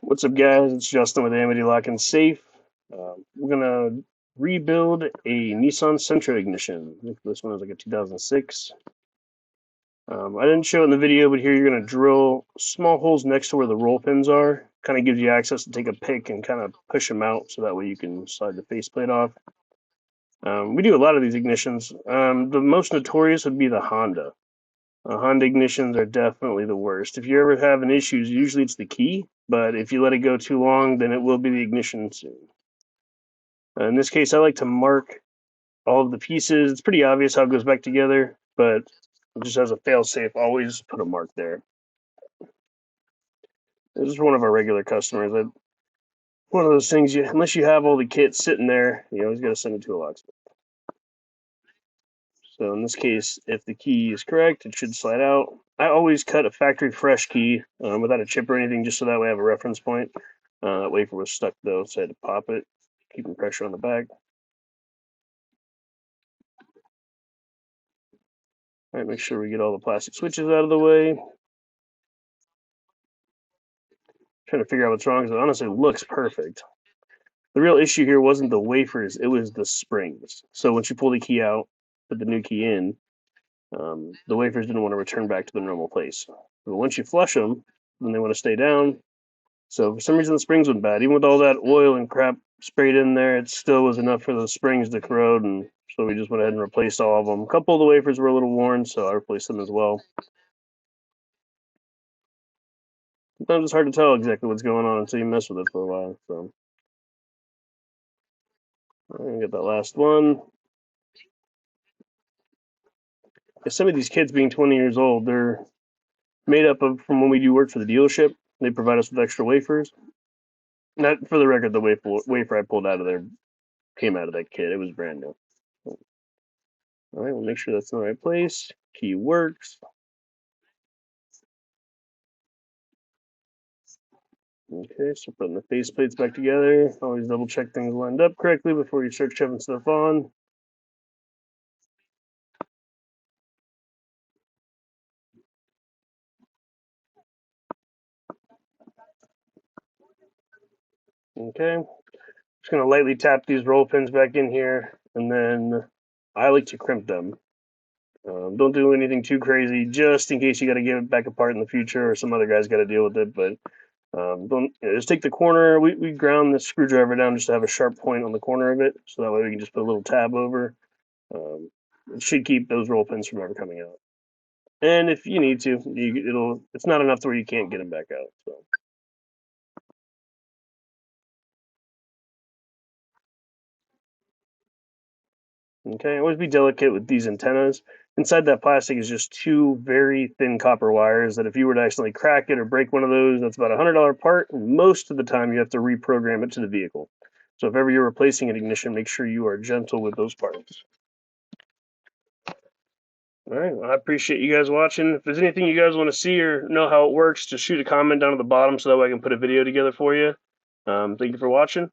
What's up, guys? It's Justin with Amity Lock and Safe. We're gonna rebuild a Nissan Sentra Ignition. I think this one is like a 2006. I didn't show it in the video, but here you're gonna drill small holes next to where the roll pins are. Kind of gives you access to take a pick and kind of push them out, so that way you can slide the faceplate off. We do a lot of these ignitions. The most notorious would be the Honda. Honda ignitions are definitely the worst. If you're ever having issues, usually it's the key, but if you let it go too long, then it will be the ignition soon. In this case, I like to mark all of the pieces. It's pretty obvious how it goes back together, but just as a fail-safe, always put a mark there. This is one of our regular customers. One of those things, unless you have all the kits sitting there, you always got to send it to a locksmith. So in this case, if the key is correct, it should slide out. I always cut a factory fresh key without a chip or anything, just so that way I have a reference point. That wafer was stuck though, so I had to pop it, keeping pressure on the back. All right, make sure we get all the plastic switches out of the way. Trying to figure out what's wrong because it honestly looks perfect. The real issue here wasn't the wafers, it was the springs. So once you pull the key out, put the new key in, the wafers didn't want to return back to the normal place. But once you flush them, then they want to stay down. So for some reason the springs went bad. Even with all that oil and crap sprayed in there, it still was enough for the springs to corrode, and so we just went ahead and replaced all of them. A couple of the wafers were a little worn, so I replaced them as well. Sometimes it's hard to tell exactly what's going on until you mess with it for a while. So I'm gonna get that last one. Some of these kids being 20 years old, they're made up of from when we do work for the dealership. They provide us with extra wafers. Not for the record, the wafer I pulled out of there came out of that kit. It was brand new. All right, we'll make sure that's in the right place. Key works. Okay, so putting the faceplates back together. Always double check things lined up correctly before you start shoving stuff on. Okay, just gonna lightly tap these roll pins back in here, and then I like to crimp them. Don't do anything too crazy, just in case you got to give it back apart in the future, or some other guy's got to deal with it. But don't just take the corner. We ground the screwdriver down just to have a sharp point on the corner of it, so that way we can just put a little tab over. It should keep those roll pins from ever coming out. And if you need to, it's not enough to where you can't get them back out. So. Okay, always be delicate with these antennas. Inside that plastic is just two very thin copper wires that if you were to accidentally crack it or break one of those, that's about a $100 part. And most of the time you have to reprogram it to the vehicle. So if ever you're replacing an ignition, make sure you are gentle with those parts. All right, well, I appreciate you guys watching. If there's anything you guys want to see or know how it works, just shoot a comment down at the bottom so that way I can put a video together for you. Thank you for watching.